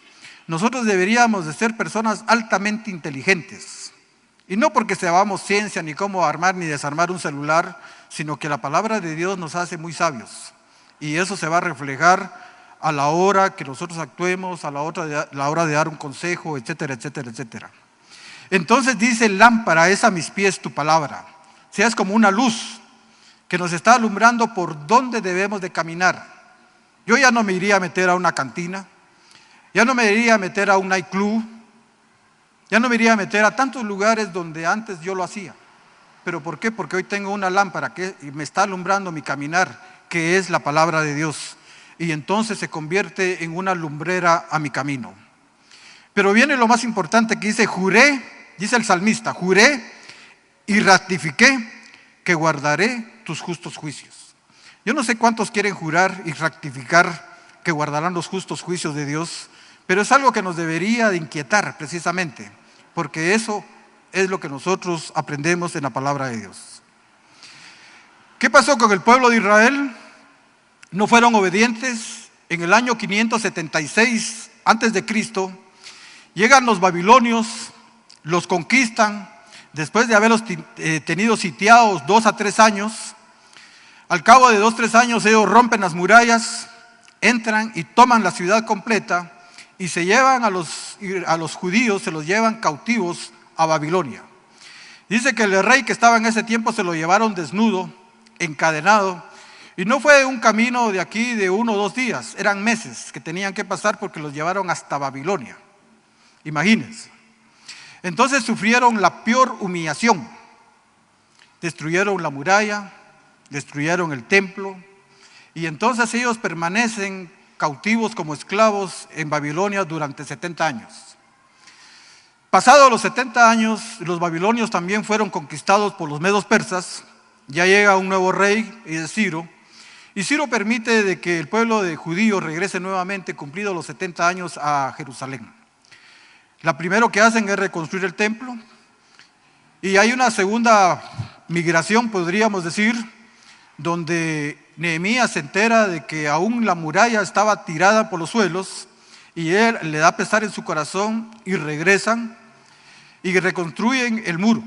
Nosotros deberíamos de ser personas altamente inteligentes, y no porque sepamos ciencia ni cómo armar ni desarmar un celular, sino que la palabra de Dios nos hace muy sabios, y eso se va a reflejar a la hora que nosotros actuemos, a la hora de dar un consejo, etcétera, etcétera, etcétera. Entonces dice, lámpara es a mis pies tu palabra. O sea, es como una luz que nos está alumbrando por dónde debemos de caminar. Yo ya no me iría a meter a una cantina, ya no me iría a meter a un nightclub, ya no me iría a meter a tantos lugares donde antes yo lo hacía. ¿Pero por qué? Porque hoy tengo una lámpara que me está alumbrando mi caminar, que es la palabra de Dios. Y entonces se convierte en una lumbrera a mi camino. Pero viene lo más importante que dice, juré, dice el salmista, juré y ratifiqué que guardaré tus justos juicios. Yo no sé cuántos quieren jurar y ratificar que guardarán los justos juicios de Dios, pero es algo que nos debería de inquietar precisamente, porque eso es lo que nosotros aprendemos en la palabra de Dios. ¿Qué pasó con el pueblo de Israel? No fueron obedientes. En el año 576 antes de Cristo, llegan los babilonios, los conquistan, después de haberlos tenido sitiados 2 a 3 años. Al cabo de 2 a 3 años ellos rompen las murallas, entran y toman la ciudad completa y se llevan a los judíos, se los llevan cautivos a Babilonia. Dice que el rey que estaba en ese tiempo se lo llevaron desnudo, encadenado, y no fue un camino de aquí de 1 o 2 días, eran meses que tenían que pasar porque los llevaron hasta Babilonia. Imagínense. Entonces sufrieron la peor humillación. Destruyeron la muralla, destruyeron el templo, y entonces ellos permanecen cautivos como esclavos en Babilonia durante 70 años. Pasados los 70 años, los babilonios también fueron conquistados por los medos persas. Ya llega un nuevo rey, es Ciro, y Ciro permite de que el pueblo de judíos regrese nuevamente, cumplidos los 70 años, a Jerusalén. La primero que hacen es reconstruir el templo, y hay una segunda migración, podríamos decir, donde Nehemías se entera de que aún la muralla estaba tirada por los suelos y él le da pesar en su corazón y regresan y reconstruyen el muro.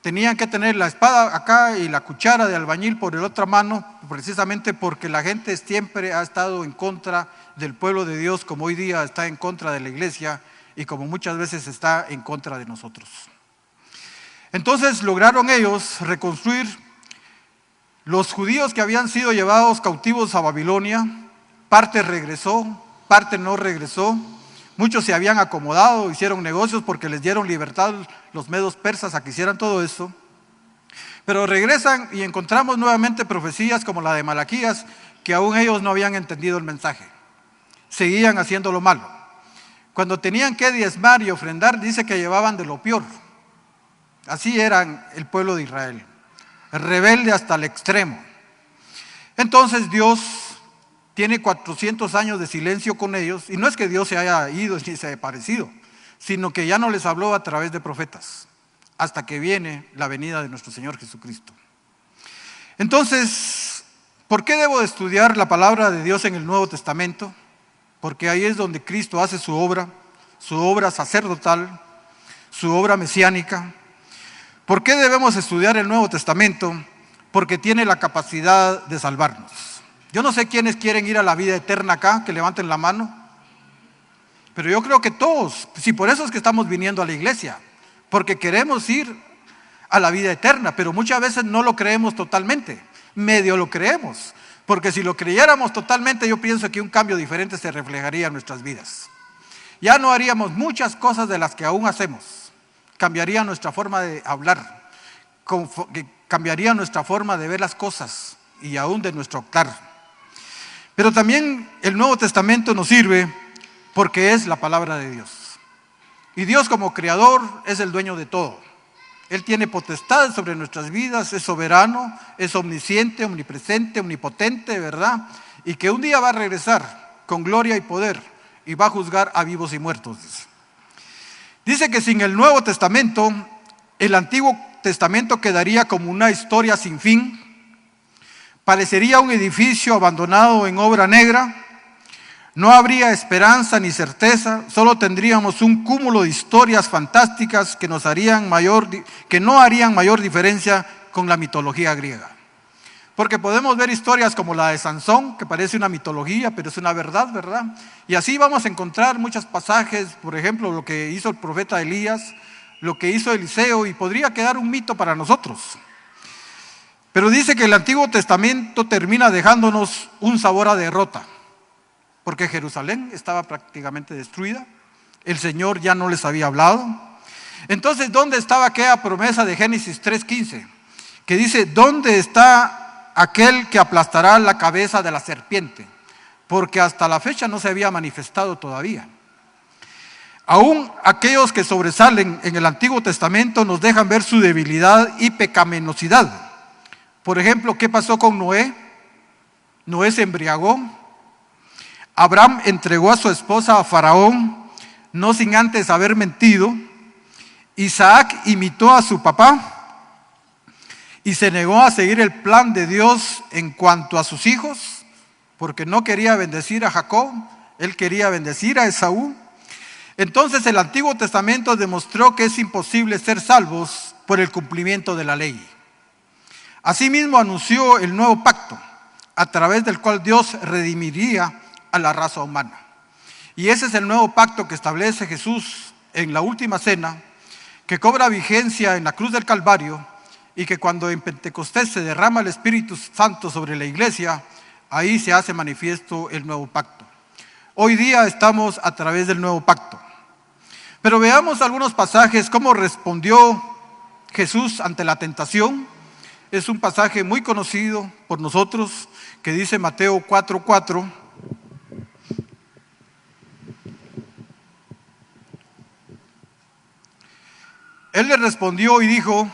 Tenían que tener la espada acá y la cuchara de albañil por la otra mano, precisamente porque la gente siempre ha estado en contra del pueblo de Dios, como hoy día está en contra de la iglesia y como muchas veces está en contra de nosotros. Entonces lograron ellos reconstruir. Los judíos que habían sido llevados cautivos a Babilonia, parte regresó, parte no regresó. Muchos se habían acomodado, hicieron negocios porque les dieron libertad los medos persas a que hicieran todo esto. Pero regresan y encontramos nuevamente profecías como la de Malaquías, que aún ellos no habían entendido el mensaje. Seguían haciendo lo malo. Cuando tenían que diezmar y ofrendar, dice que llevaban de lo peor. Así eran el pueblo de Israel, rebelde hasta el extremo. Entonces Dios tiene 400 años de silencio con ellos, y no es que Dios se haya ido ni se haya parecido, sino que ya no les habló a través de profetas, hasta que viene la venida de nuestro Señor Jesucristo. Entonces, ¿por qué debo de estudiar la palabra de Dios en el Nuevo Testamento? Porque ahí es donde Cristo hace su obra sacerdotal, su obra mesiánica. ¿Por qué debemos estudiar el Nuevo Testamento? Porque tiene la capacidad de salvarnos. Yo no sé quiénes quieren ir a la vida eterna acá, que levanten la mano. Pero yo creo que todos, sí, por eso es que estamos viniendo a la iglesia, porque queremos ir a la vida eterna, pero muchas veces no lo creemos totalmente, medio lo creemos, porque si lo creyéramos totalmente, yo pienso que un cambio diferente se reflejaría en nuestras vidas. Ya no haríamos muchas cosas de las que aún hacemos, cambiaría nuestra forma de hablar, cambiaría nuestra forma de ver las cosas y aún de nuestro actuar. Pero también el Nuevo Testamento nos sirve porque es la palabra de Dios. Y Dios como creador es el dueño de todo. Él tiene potestad sobre nuestras vidas, es soberano, es omnisciente, omnipresente, omnipotente, ¿verdad? Y que un día va a regresar con gloria y poder y va a juzgar a vivos y muertos. Dice que sin el Nuevo Testamento, el Antiguo Testamento quedaría como una historia sin fin. Parecería un edificio abandonado en obra negra. No habría esperanza ni certeza, solo tendríamos un cúmulo de historias fantásticas que no harían mayor diferencia con la mitología griega. Porque podemos ver historias como la de Sansón, que parece una mitología, pero es una verdad, ¿verdad? Y así vamos a encontrar muchos pasajes, por ejemplo, lo que hizo el profeta Elías, lo que hizo Eliseo, y podría quedar un mito para nosotros. Pero dice que el Antiguo Testamento termina dejándonos un sabor a derrota, porque Jerusalén estaba prácticamente destruida, el Señor ya no les había hablado. Entonces, ¿dónde estaba aquella promesa de Génesis 3:15? Que dice, ¿dónde está aquel que aplastará la cabeza de la serpiente? Porque hasta la fecha no se había manifestado todavía. Aún aquellos que sobresalen en el Antiguo Testamento nos dejan ver su debilidad y pecaminosidad. Por ejemplo, ¿qué pasó con Noé? Noé se embriagó. Abraham entregó a su esposa a Faraón, no sin antes haber mentido. Isaac imitó a su papá y se negó a seguir el plan de Dios en cuanto a sus hijos, porque no quería bendecir a Jacob, él quería bendecir a Esaú. Entonces el Antiguo Testamento demostró que es imposible ser salvos por el cumplimiento de la ley. Asimismo anunció el nuevo pacto, a través del cual Dios redimiría a la raza humana. Y ese es el nuevo pacto que establece Jesús en la última cena, que cobra vigencia en la cruz del Calvario, y que cuando en Pentecostés se derrama el Espíritu Santo sobre la iglesia, ahí se hace manifiesto el nuevo pacto. Hoy día estamos a través del nuevo pacto. Pero veamos algunos pasajes, cómo respondió Jesús ante la tentación. Es un pasaje muy conocido por nosotros, que dice Mateo 4:4. Él le respondió y dijo,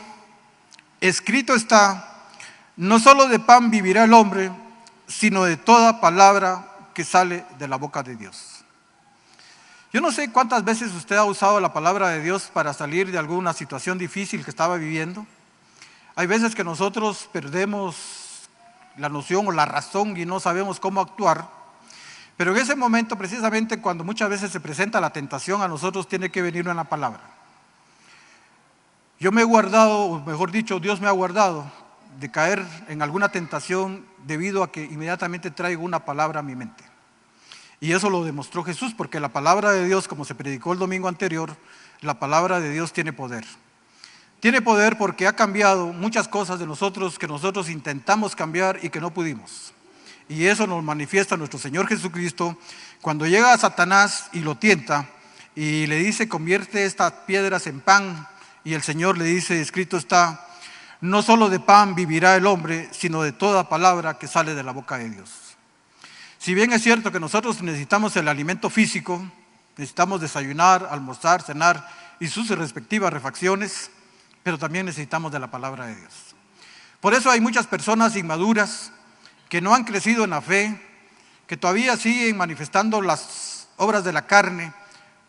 escrito está, no solo de pan vivirá el hombre, sino de toda palabra que sale de la boca de Dios. Yo no sé cuántas veces usted ha usado la palabra de Dios para salir de alguna situación difícil que estaba viviendo. Hay veces que nosotros perdemos la noción o la razón y no sabemos cómo actuar. Pero en ese momento, precisamente cuando muchas veces se presenta la tentación, a nosotros tiene que venir una palabra. Yo me he guardado, o mejor dicho, Dios me ha guardado de caer en alguna tentación debido a que inmediatamente traigo una palabra a mi mente. Y eso lo demostró Jesús, porque la palabra de Dios, como se predicó el domingo anterior, la palabra de Dios tiene poder. Tiene poder porque ha cambiado muchas cosas de nosotros que nosotros intentamos cambiar y que no pudimos. Y eso nos manifiesta nuestro Señor Jesucristo cuando llega a Satanás y lo tienta y le dice: convierte estas piedras en pan. Y el Señor le dice: escrito está, no solo de pan vivirá el hombre, sino de toda palabra que sale de la boca de Dios. Si bien es cierto que nosotros necesitamos el alimento físico, necesitamos desayunar, almorzar, cenar y sus respectivas refacciones, pero también necesitamos de la palabra de Dios. Por eso hay muchas personas inmaduras que no han crecido en la fe, que todavía siguen manifestando las obras de la carne,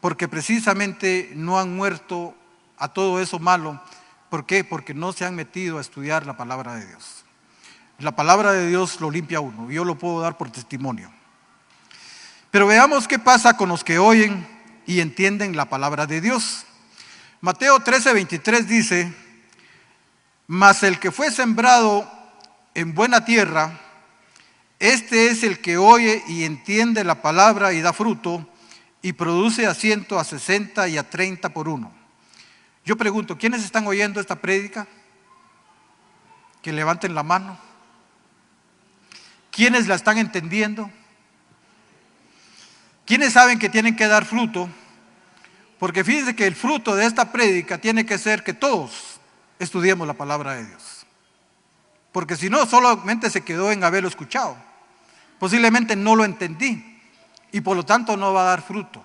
porque precisamente no han muerto a todo eso malo. ¿Por qué? Porque no se han metido a estudiar la palabra de Dios. La palabra de Dios lo limpia a uno, y yo lo puedo dar por testimonio. Pero veamos qué pasa con los que oyen y entienden la palabra de Dios. Mateo 13:23 dice: mas el que fue sembrado en buena tierra, este es el que oye y entiende la palabra y da fruto, y produce a 100, a 60 y a 30 por uno. Yo pregunto, ¿quiénes están oyendo esta prédica? Que levanten la mano. ¿Quiénes la están entendiendo? ¿Quiénes saben que tienen que dar fruto? Porque fíjense que el fruto de esta prédica tiene que ser que todos estudiemos la palabra de Dios. Porque si no, solamente se quedó en haberlo escuchado. Posiblemente no lo entendí y por lo tanto no va a dar fruto.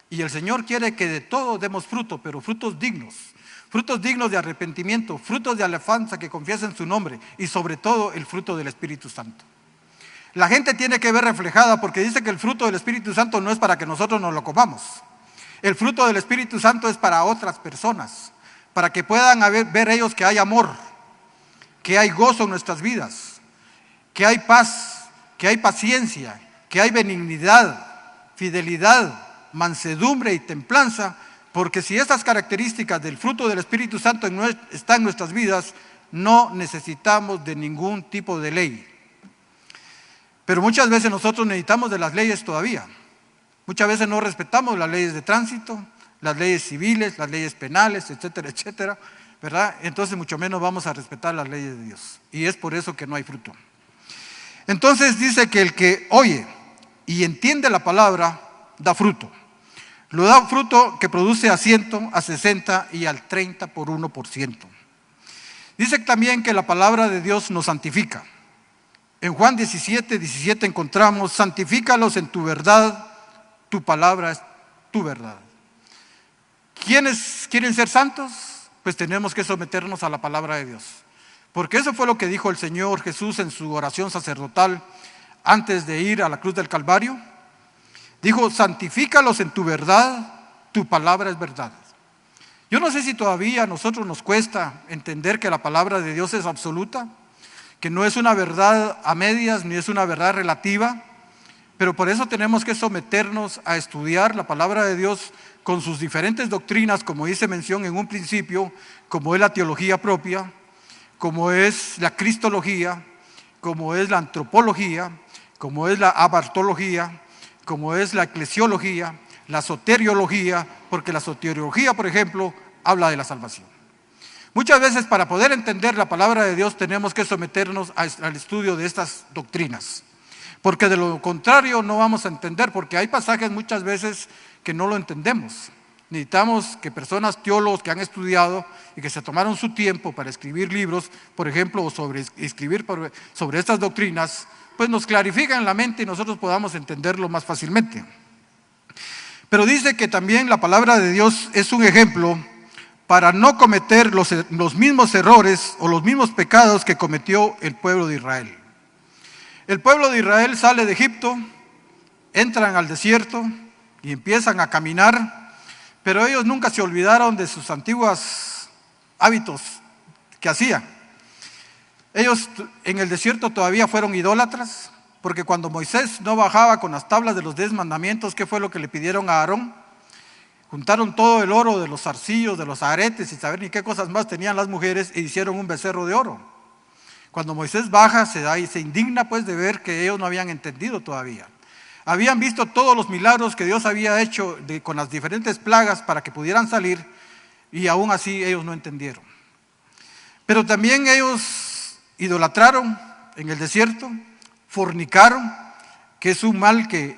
Y el Señor quiere que de todo demos fruto, pero frutos dignos de arrepentimiento, frutos de alabanza que confiesen su nombre y sobre todo el fruto del Espíritu Santo. La gente tiene que ver reflejada, porque dice que el fruto del Espíritu Santo no es para que nosotros nos lo comamos. El fruto del Espíritu Santo es para otras personas, para que puedan ver ellos que hay amor, que hay gozo en nuestras vidas, que hay paz, que hay paciencia, que hay benignidad, fidelidad, mansedumbre y templanza, porque si estas características del fruto del Espíritu Santo están en nuestras vidas, no necesitamos de ningún tipo de ley. Pero muchas veces nosotros necesitamos de las leyes todavía. Muchas veces no respetamos las leyes de tránsito, las leyes civiles, las leyes penales, etcétera, etcétera, ¿verdad? Entonces mucho menos vamos a respetar las leyes de Dios. Y es por eso que no hay fruto. Entonces dice que el que oye y entiende la palabra da fruto. Lo da fruto que produce a 100, a 60 y al 30 por 1%. Dice también que la palabra de Dios nos santifica. En Juan 17:17 encontramos: santifícalos en tu verdad, tu palabra es tu verdad. ¿Quiénes quieren ser santos? Pues tenemos que someternos a la palabra de Dios. Porque eso fue lo que dijo el Señor Jesús en su oración sacerdotal antes de ir a la cruz del Calvario. Dijo: santifícalos en tu verdad, tu palabra es verdad. Yo no sé si todavía a nosotros nos cuesta entender que la palabra de Dios es absoluta, que no es una verdad a medias ni es una verdad relativa, pero por eso tenemos que someternos a estudiar la palabra de Dios con sus diferentes doctrinas, como hice mención en un principio, como es la teología propia, como es la cristología, como es la antropología, como es la abartología, como es la eclesiología, la soteriología, porque la soteriología, por ejemplo, habla de la salvación. Muchas veces para poder entender la palabra de Dios tenemos que someternos al estudio de estas doctrinas, porque de lo contrario no vamos a entender, porque hay pasajes muchas veces que no lo entendemos. Necesitamos que personas teólogos que han estudiado y que se tomaron su tiempo para escribir libros, por ejemplo, o escribir sobre estas doctrinas, pues nos clarifican la mente y nosotros podamos entenderlo más fácilmente. Pero dice que también la palabra de Dios es un ejemplo para no cometer los mismos errores o los mismos pecados que cometió el pueblo de Israel. El pueblo de Israel sale de Egipto, entran al desierto y empiezan a caminar, pero ellos nunca se olvidaron de sus antiguos hábitos que hacían. Ellos en el desierto todavía fueron idólatras, porque cuando Moisés no bajaba con las tablas de los 10 mandamientos, ¿qué fue lo que le pidieron a Aarón? Juntaron todo el oro de los zarcillos, de los aretes y saber ni qué cosas más tenían las mujeres e hicieron un becerro de oro. Cuando Moisés baja se indigna pues de ver que ellos no habían entendido todavía. Habían visto todos los milagros que Dios había hecho con las diferentes plagas para que pudieran salir y aún así ellos no entendieron. Pero también ellos idolatraron en el desierto, fornicaron, que es un mal que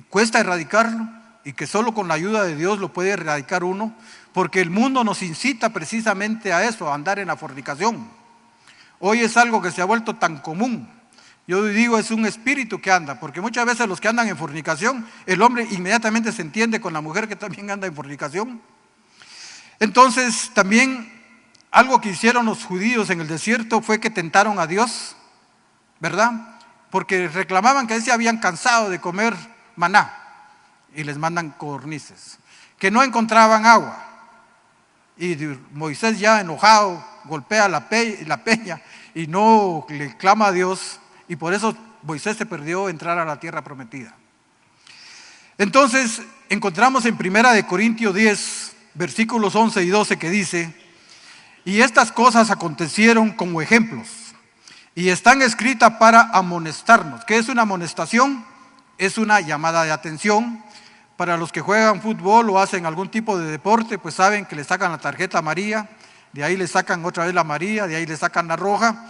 cuesta erradicarlo y que solo con la ayuda de Dios lo puede erradicar uno, porque el mundo nos incita precisamente a eso, a andar en la fornicación. Hoy es algo que se ha vuelto tan común. Yo digo, es un espíritu que anda, porque muchas veces los que andan en fornicación, el hombre inmediatamente se entiende con la mujer que también anda en fornicación. Entonces, también algo que hicieron los judíos en el desierto fue que tentaron a Dios, ¿verdad? Porque reclamaban que se habían cansado de comer maná y les mandan codornices, que no encontraban agua. Y Moisés, ya enojado, golpea la peña y no le clama a Dios, y por eso Moisés se perdió entrar a la tierra prometida. Entonces encontramos en 1 Corintios 10, versículos 11 y 12 que dice: y estas cosas acontecieron como ejemplos y están escritas para amonestarnos. ¿Qué es una amonestación? Es una llamada de atención. Para los que juegan fútbol o hacen algún tipo de deporte, pues saben que le sacan la tarjeta amarilla, de ahí le sacan otra vez la amarilla, de ahí le sacan la roja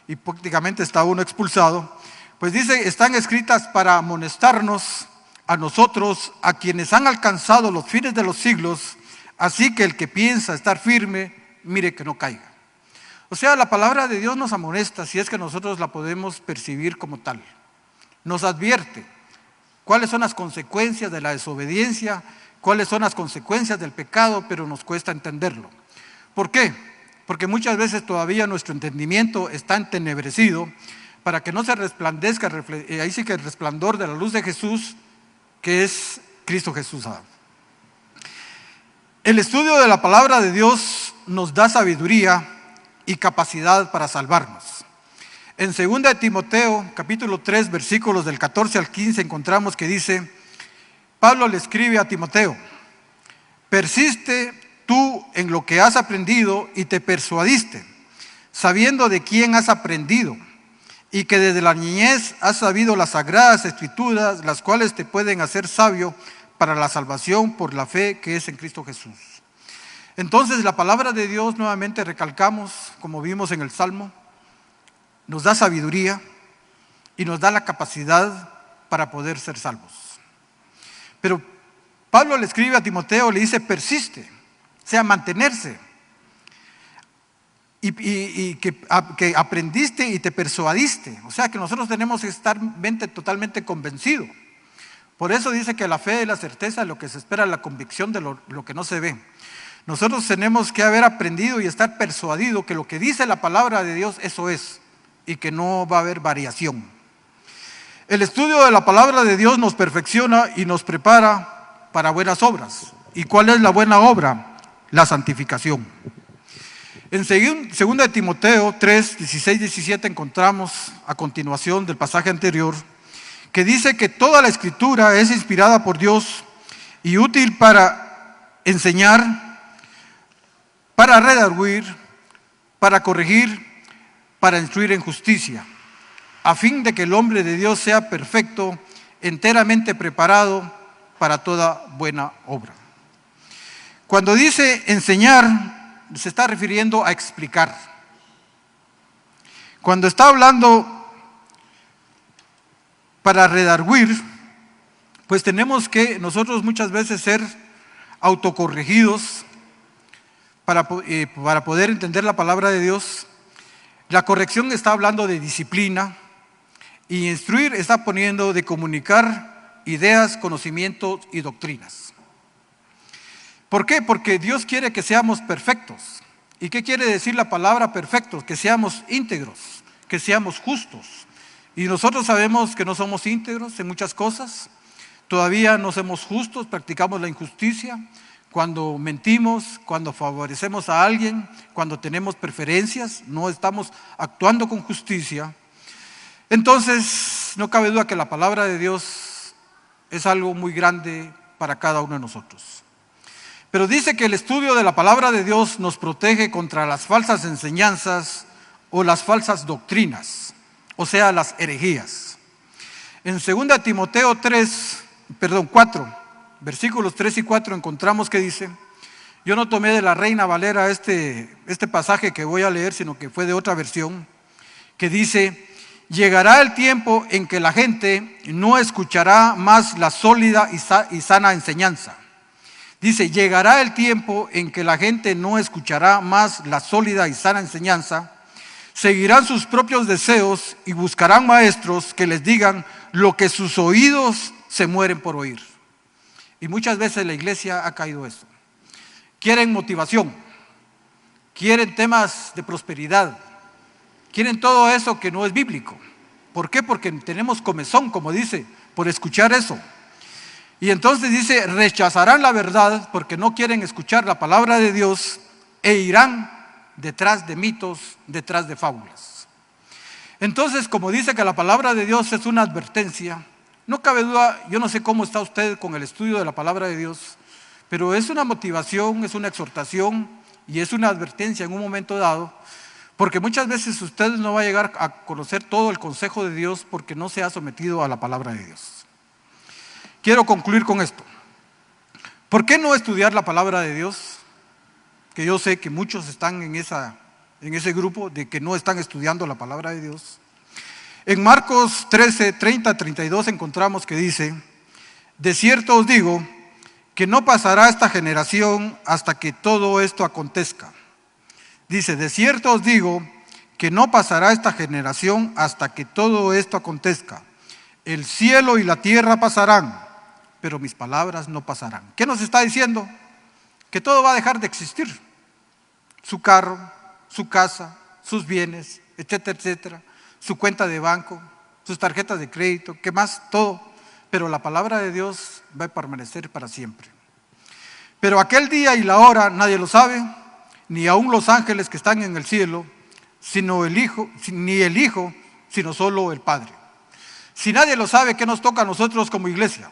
y prácticamente está uno expulsado. Pues dice, están escritas para amonestarnos a nosotros, a quienes han alcanzado los fines de los siglos, así que el que piensa estar firme, mire que no caiga. O sea, la palabra de Dios nos amonesta, si es que nosotros la podemos percibir como tal. Nos advierte cuáles son las consecuencias de la desobediencia, cuáles son las consecuencias del pecado, pero nos cuesta entenderlo. ¿Por qué? Porque muchas veces todavía nuestro entendimiento está entenebrecido para que no se resplandezca, ahí sí que el resplandor de la luz de Jesús, que es Cristo Jesús. El estudio de la palabra de Dios nos da sabiduría y capacidad para salvarnos. En 2 Timoteo, capítulo 3, versículos del 14 al 15, encontramos que dice, Pablo le escribe a Timoteo: persiste tú en lo que has aprendido y te persuadiste, sabiendo de quién has aprendido, y que desde la niñez has sabido las sagradas escrituras, las cuales te pueden hacer sabio para la salvación por la fe que es en Cristo Jesús. Entonces la palabra de Dios, nuevamente recalcamos, como vimos en el Salmo, nos da sabiduría y nos da la capacidad para poder ser salvos. Pero Pablo le escribe a Timoteo, le dice persiste, o sea, mantenerse. Y que aprendiste y te persuadiste. O sea, que nosotros tenemos que estar totalmente convencidos. Por eso dice que la fe es la certeza de lo que se espera, la convicción de lo que no se ve. Nosotros tenemos que haber aprendido y estar persuadido que lo que dice la palabra de Dios, eso es, y que no va a haber variación. El estudio de la palabra de Dios nos perfecciona y nos prepara para buenas obras. ¿Y cuál es la buena obra? La santificación. En 2 Timoteo 3, 16, 17 encontramos a continuación del pasaje anterior que dice que toda la escritura es inspirada por Dios y útil para enseñar, para redarguir, para corregir, para instruir en justicia, a fin de que el hombre de Dios sea perfecto, enteramente preparado para toda buena obra. Cuando dice enseñar, se está refiriendo a explicar. Cuando está hablando para redarguir, pues tenemos que nosotros muchas veces ser autocorregidos para poder entender la palabra de Dios. La corrección está hablando de disciplina y instruir está poniendo de comunicar ideas, conocimientos y doctrinas. ¿Por qué? Porque Dios quiere que seamos perfectos. ¿Y qué quiere decir la palabra perfectos? Que seamos íntegros, que seamos justos. Y nosotros sabemos que no somos íntegros en muchas cosas. Todavía no somos justos, practicamos la injusticia, cuando mentimos, cuando favorecemos a alguien, cuando tenemos preferencias, no estamos actuando con justicia. Entonces, no cabe duda que la palabra de Dios es algo muy grande para cada uno de nosotros. Pero dice que el estudio de la palabra de Dios nos protege contra las falsas enseñanzas o las falsas doctrinas, o sea, las herejías. En 2 Timoteo 4, versículos 3 y 4 encontramos que dice, yo no tomé de la Reina Valera este pasaje que voy a leer, sino que fue de otra versión, que dice, llegará el tiempo en que la gente no escuchará más la sólida y sana enseñanza. Dice, llegará el tiempo en que la gente no escuchará más la sólida y sana enseñanza, seguirán sus propios deseos y buscarán maestros que les digan lo que sus oídos se mueren por oír. Y muchas veces la iglesia ha caído eso. Quieren motivación, quieren temas de prosperidad, quieren todo eso que no es bíblico. ¿Por qué? Porque tenemos comezón, como dice, por escuchar eso. Y entonces dice, rechazarán la verdad porque no quieren escuchar la palabra de Dios e irán detrás de mitos, detrás de fábulas. Entonces, como dice que la palabra de Dios es una advertencia, no cabe duda, yo no sé cómo está usted con el estudio de la palabra de Dios, pero es una motivación, es una exhortación y es una advertencia en un momento dado, porque muchas veces usted no va a llegar a conocer todo el consejo de Dios porque no se ha sometido a la palabra de Dios. Quiero concluir con esto. ¿Por qué no estudiar la palabra de Dios? Que yo sé que muchos están en ese grupo de que no están estudiando la palabra de Dios. En Marcos 13, 30, 32 encontramos que dice, de cierto os digo que no pasará esta generación hasta que todo esto acontezca. Dice, de cierto os digo que no pasará esta generación hasta que todo esto acontezca. El cielo y la tierra pasarán, pero mis palabras no pasarán. ¿Qué nos está diciendo? Que todo va a dejar de existir. Su carro, su casa, sus bienes, etcétera, etcétera. Su cuenta de banco, sus tarjetas de crédito, ¿qué más? Todo. Pero la palabra de Dios va a permanecer para siempre. Pero aquel día y la hora nadie lo sabe, ni aun los ángeles que están en el cielo, sino el Hijo, ni el Hijo, sino solo el Padre. Si nadie lo sabe, ¿qué nos toca a nosotros como iglesia?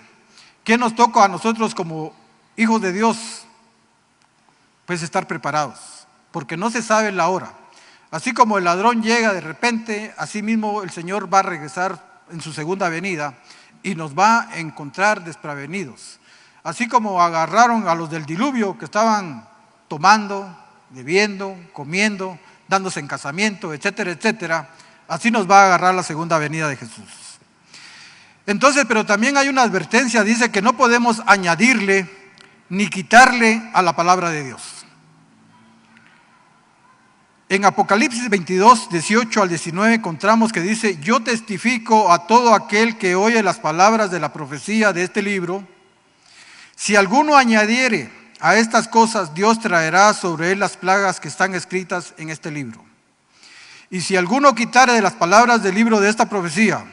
¿Qué nos toca a nosotros como hijos de Dios? Pues estar preparados, porque no se sabe la hora. Así como el ladrón llega de repente, así mismo el Señor va a regresar en su segunda venida y nos va a encontrar desprevenidos. Así como agarraron a los del diluvio que estaban tomando, bebiendo, comiendo, dándose en casamiento, etcétera, etcétera, así nos va a agarrar la segunda venida de Jesús. Entonces, pero también hay una advertencia, dice que no podemos añadirle ni quitarle a la palabra de Dios. En Apocalipsis 22, 18 al 19 encontramos que dice, yo testifico a todo aquel que oye las palabras de la profecía de este libro, si alguno añadiere a estas cosas, Dios traerá sobre él las plagas que están escritas en este libro. Y si alguno quitare de las palabras del libro de esta profecía,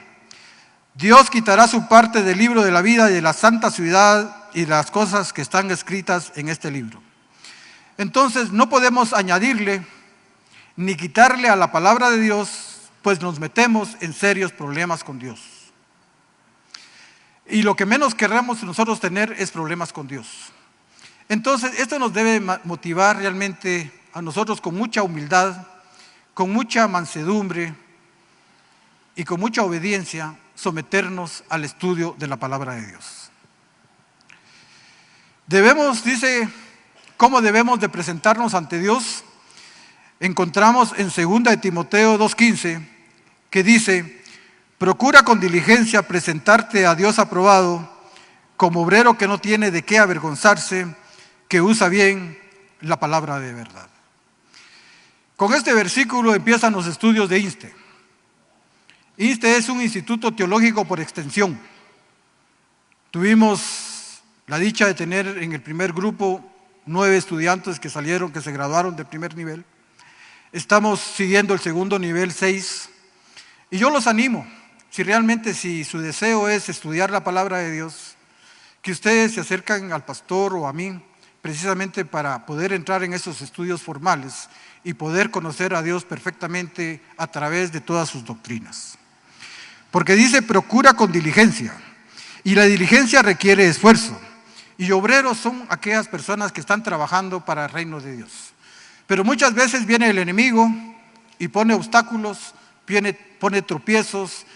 Dios quitará su parte del libro de la vida y de la santa ciudad y de las cosas que están escritas en este libro. Entonces no podemos añadirle ni quitarle a la palabra de Dios, pues nos metemos en serios problemas con Dios. Y lo que menos queremos nosotros tener es problemas con Dios. Entonces esto nos debe motivar realmente a nosotros con mucha humildad, con mucha mansedumbre y con mucha obediencia, someternos al estudio de la palabra de Dios. Dice, ¿cómo debemos de presentarnos ante Dios? Encontramos en 2 Timoteo 2:15 que dice, procura con diligencia presentarte a Dios aprobado, como obrero que no tiene de qué avergonzarse, que usa bien la palabra de verdad. Con este versículo empiezan los estudios de INSTE. INSTE es un instituto teológico por extensión. Tuvimos la dicha de tener en el primer grupo 9 estudiantes que se graduaron del primer nivel. Estamos siguiendo el segundo nivel, 6. Y yo los animo, si su deseo es estudiar la palabra de Dios, que ustedes se acerquen al pastor o a mí precisamente para poder entrar en esos estudios formales y poder conocer a Dios perfectamente a través de todas sus doctrinas. Porque dice, procura con diligencia, y la diligencia requiere esfuerzo, y obreros son aquellas personas que están trabajando para el reino de Dios. Pero muchas veces viene el enemigo y pone obstáculos, pone tropiezos,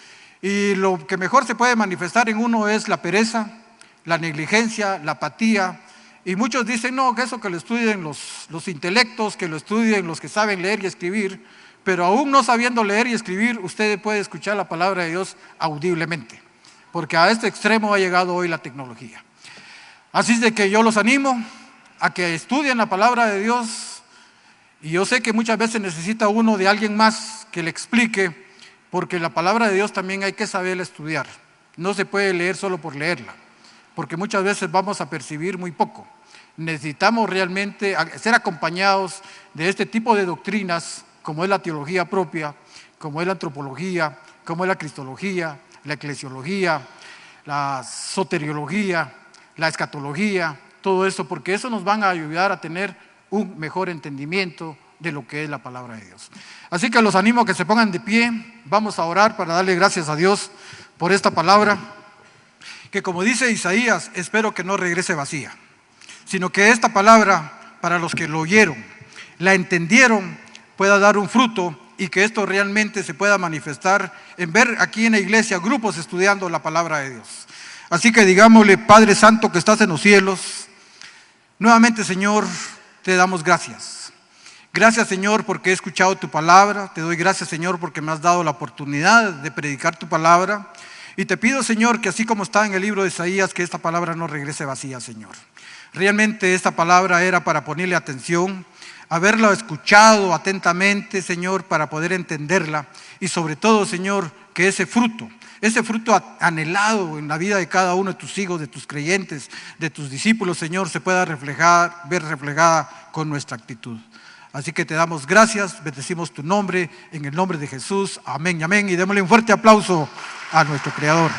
y lo que mejor se puede manifestar en uno es la pereza, la negligencia, la apatía. Y muchos dicen, no, que eso que lo estudien los intelectos, que lo estudien los que saben leer y escribir, pero aún no sabiendo leer y escribir, usted puede escuchar la palabra de Dios audiblemente, porque a este extremo ha llegado hoy la tecnología. Así es de que yo los animo a que estudien la palabra de Dios, y yo sé que muchas veces necesita uno de alguien más que le explique, porque la palabra de Dios también hay que saberla estudiar. No se puede leer solo por leerla, porque muchas veces vamos a percibir muy poco. Necesitamos realmente ser acompañados de este tipo de doctrinas, como es la teología propia, como es la antropología, como es la cristología, la eclesiología, la soteriología, la escatología, todo eso, porque eso nos van a ayudar a tener un mejor entendimiento de lo que es la palabra de Dios. Así que los animo a que se pongan de pie, vamos a orar para darle gracias a Dios por esta palabra, que como dice Isaías, espero que no regrese vacía, sino que esta palabra, para los que lo oyeron, la entendieron, pueda dar un fruto y que esto realmente se pueda manifestar en ver aquí en la iglesia grupos estudiando la palabra de Dios. Así que digámosle, Padre Santo que estás en los cielos, nuevamente Señor, te damos gracias. Gracias Señor porque he escuchado tu palabra, te doy gracias Señor porque me has dado la oportunidad de predicar tu palabra y te pido Señor que así como está en el libro de Isaías, que esta palabra no regrese vacía Señor. Realmente esta palabra era para ponerle atención, haberla escuchado atentamente Señor para poder entenderla y sobre todo Señor que ese fruto anhelado en la vida de cada uno de tus hijos, de tus creyentes, de tus discípulos Señor se pueda ver reflejada con nuestra actitud. Así que te damos gracias, bendecimos tu nombre, en el nombre de Jesús, amén y amén, y démosle un fuerte aplauso a nuestro Creador.